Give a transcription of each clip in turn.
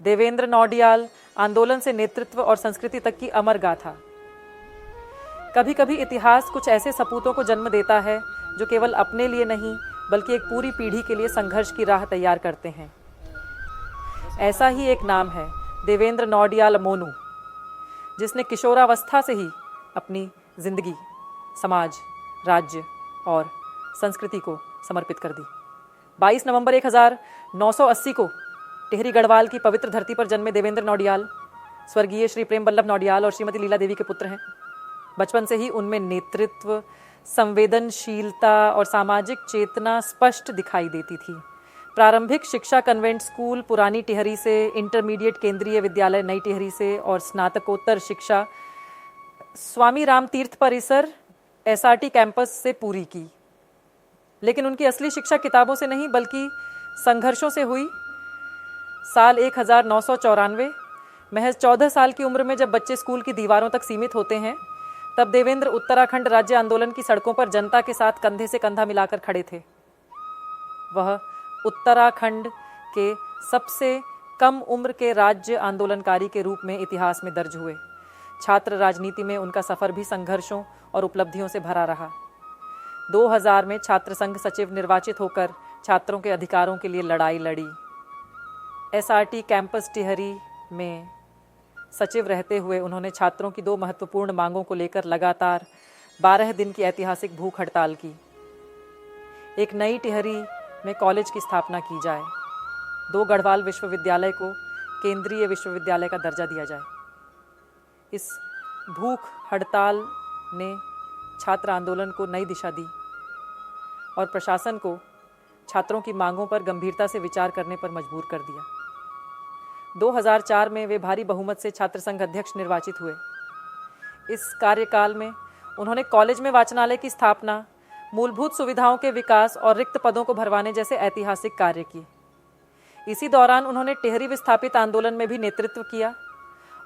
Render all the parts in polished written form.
देवेंद्र नौडियाल आंदोलन से नेतृत्व और संस्कृति तक की अमर गाथा। कभी कभी इतिहास कुछ ऐसे सपूतों को जन्म देता है जो केवल अपने लिए नहीं बल्कि एक पूरी पीढ़ी के लिए संघर्ष की राह तैयार करते हैं। ऐसा ही एक नाम है देवेंद्र नौडियाल मोनू, जिसने किशोरावस्था से ही अपनी जिंदगी समाज, राज्य और संस्कृति को समर्पित कर दी। 22 नवंबर 1980 को टिहरी गढ़वाल की पवित्र धरती पर जन्मे देवेंद्र नौडियाल स्वर्गीय श्री प्रेम वल्लभ नौडियाल और श्रीमती लीला देवी के पुत्र हैं। बचपन से ही उनमें नेतृत्व, संवेदनशीलता और सामाजिक चेतना स्पष्ट दिखाई देती थी। प्रारंभिक शिक्षा कन्वेंट स्कूल पुरानी टिहरी से, इंटरमीडिएट केंद्रीय विद्यालय नई टिहरी से और स्नातकोत्तर शिक्षा स्वामी राम तीर्थ परिसर एसआरटी कैंपस से पूरी की। लेकिन उनकी असली शिक्षा किताबों से नहीं बल्कि संघर्षों से हुई। साल 1994, महज 14 साल की उम्र में जब बच्चे स्कूल की दीवारों तक सीमित होते हैं, तब देवेंद्र उत्तराखंड राज्य आंदोलन की सड़कों पर जनता के साथ कंधे से कंधा मिलाकर खड़े थे। वह उत्तराखंड के सबसे कम उम्र के राज्य आंदोलनकारी के रूप में इतिहास में दर्ज हुए। छात्र राजनीति में उनका सफर भी संघर्षों और उपलब्धियों से भरा रहा। 2000 में छात्र संघ सचिव निर्वाचित होकर छात्रों के अधिकारों के लिए लड़ाई लड़ी। एसआरटी कैंपस टिहरी में सचिव रहते हुए उन्होंने छात्रों की 2 महत्वपूर्ण मांगों को लेकर लगातार 12 दिन की ऐतिहासिक भूख हड़ताल की। एक नई टिहरी में कॉलेज की स्थापना की जाए, 2 गढ़वाल विश्वविद्यालय को केंद्रीय विश्वविद्यालय का दर्जा दिया जाए। इस भूख हड़ताल ने छात्र आंदोलन को नई दिशा दी और प्रशासन को छात्रों की मांगों पर गंभीरता से विचार करने पर मजबूर कर दिया। 2004 में वे भारी बहुमत से छात्र संघ अध्यक्ष निर्वाचित हुए। इस कार्यकाल में उन्होंने कॉलेज में वाचनालय की स्थापना, मूलभूत सुविधाओं के विकास और रिक्त पदों को भरवाने जैसे ऐतिहासिक कार्य किए। इसी दौरान उन्होंने टिहरी विस्थापित आंदोलन में भी नेतृत्व किया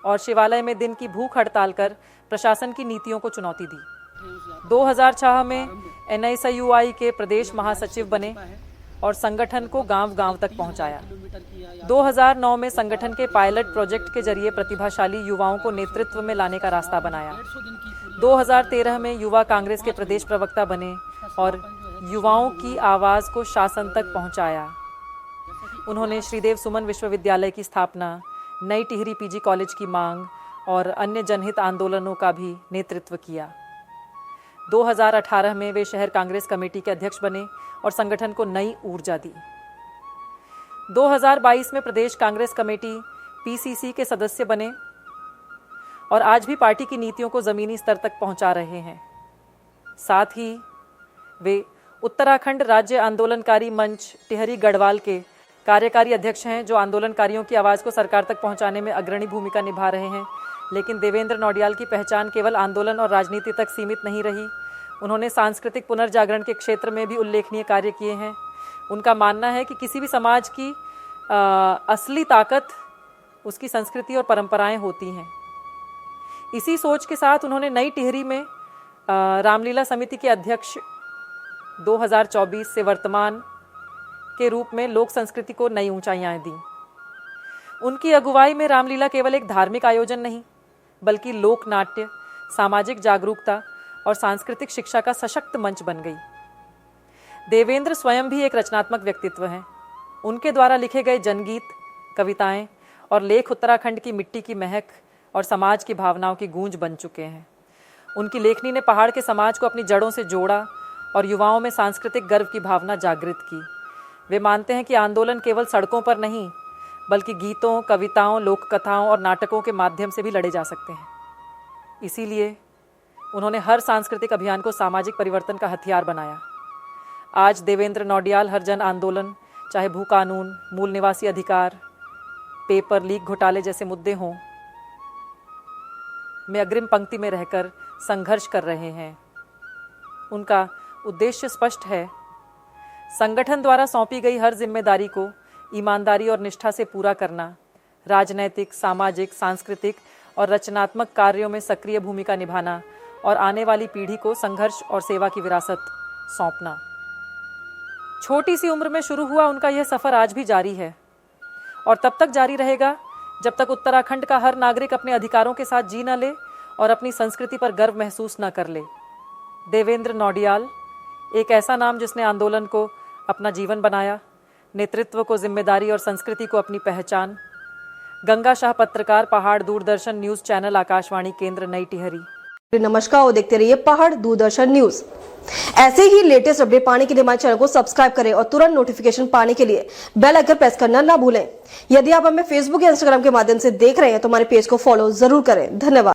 और शिवालय में दिन की भूख हड़ताल कर प्रशासन की नीतियों को चुनौती दी। 2006 में NSUI के प्रदेश महासचिव बने और संगठन को गांव-गांव तक पहुंचाया। 2009 में संगठन के पायलट प्रोजेक्ट के जरिए प्रतिभाशाली युवाओं को नेतृत्व में लाने का रास्ता बनाया। 2013 में युवा कांग्रेस के प्रदेश प्रवक्ता बने और युवाओं की आवाज़ को शासन तक पहुंचाया। उन्होंने श्रीदेव सुमन विश्वविद्यालय की स्थापना, नई टिहरी पीजी कॉलेज की मांग और अन्य जनहित आंदोलनों का भी नेतृत्व किया। 2018 में वे शहर कांग्रेस कमेटी के अध्यक्ष बने और संगठन को नई ऊर्जा दी। 2022 में प्रदेश कांग्रेस कमेटी PCC के सदस्य बने और आज भी पार्टी की नीतियों को जमीनी स्तर तक पहुंचा रहे हैं। साथ ही वे उत्तराखंड राज्य आंदोलनकारी मंच टिहरी गढ़वाल के कार्यकारी अध्यक्ष हैं, जो आंदोलनकारियों की आवाज़ को सरकार तक पहुंचाने में अग्रणी भूमिका निभा रहे हैं। लेकिन देवेंद्र नौडियाल की पहचान केवल आंदोलन और राजनीति तक सीमित नहीं रही। उन्होंने सांस्कृतिक पुनर्जागरण के क्षेत्र में भी उल्लेखनीय कार्य किए हैं। उनका मानना है कि किसी भी समाज की असली ताकत उसकी संस्कृति और परंपराएं होती हैं। इसी सोच के साथ उन्होंने नई टिहरी में रामलीला समिति के अध्यक्ष 2024 से वर्तमान के रूप में लोक संस्कृति को नई ऊंचाइयां दी। उनकी अगुवाई में रामलीला केवल एक धार्मिक आयोजन नहीं बल्कि लोक नाट्य, सामाजिक जागरूकता और सांस्कृतिक शिक्षा का सशक्त मंच बन गई। देवेंद्र स्वयं भी एक रचनात्मक व्यक्तित्व हैं। उनके द्वारा लिखे गए जनगीत, कविताएं और लेख उत्तराखंड की मिट्टी की महक और समाज की भावनाओं की गूंज बन चुके हैं। उनकी लेखनी ने पहाड़ के समाज को अपनी जड़ों से जोड़ा और युवाओं में सांस्कृतिक गर्व की भावना जागृत की। वे मानते हैं कि आंदोलन केवल सड़कों पर नहीं बल्कि गीतों, कविताओं, लोक कथाओं और नाटकों के माध्यम से भी लड़े जा सकते हैं। इसीलिए उन्होंने हर सांस्कृतिक अभियान को सामाजिक परिवर्तन का हथियार बनाया। आज देवेंद्र नौडियाल हर जन आंदोलन, चाहे भू कानून, मूल निवासी अधिकार, पेपर लीक घोटाले जैसे मुद्दे हों, में अग्रिम पंक्ति में रहकर संघर्ष कर रहे हैं। उनका उद्देश्य स्पष्ट है, संगठन द्वारा सौंपी गई हर जिम्मेदारी को ईमानदारी और निष्ठा से पूरा करना, राजनैतिक, सामाजिक, सांस्कृतिक और रचनात्मक कार्यों में सक्रिय भूमिका निभाना और आने वाली पीढ़ी को संघर्ष और सेवा की विरासत सौंपना। छोटी सी उम्र में शुरू हुआ उनका यह सफ़र आज भी जारी है और तब तक जारी रहेगा जब तक उत्तराखंड का हर नागरिक अपने अधिकारों के साथ जी न ले और अपनी संस्कृति पर गर्व महसूस न कर ले। देवेंद्र नौडियाल, एक ऐसा नाम जिसने आंदोलन को अपना जीवन बनाया, नेतृत्व को जिम्मेदारी और संस्कृति को अपनी पहचान। गंगा शाह, पत्रकार, पहाड़, दूरदर्शन न्यूज चैनल, आकाशवाणी केंद्र, नई टिहरी। नमस्कार और देखते रहिए पहाड़ दूरदर्शन न्यूज। ऐसे ही लेटेस्ट अपडेट पाने के लिए हमारे चैनल को सब्सक्राइब करें और तुरंत नोटिफिकेशन पाने के लिए बेल आइकन प्रेस करना ना भूलें। यदि आप हमें फेसबुक या इंस्टाग्राम के माध्यम से देख रहे हैं तो हमारे पेज को फॉलो जरूर करें। धन्यवाद।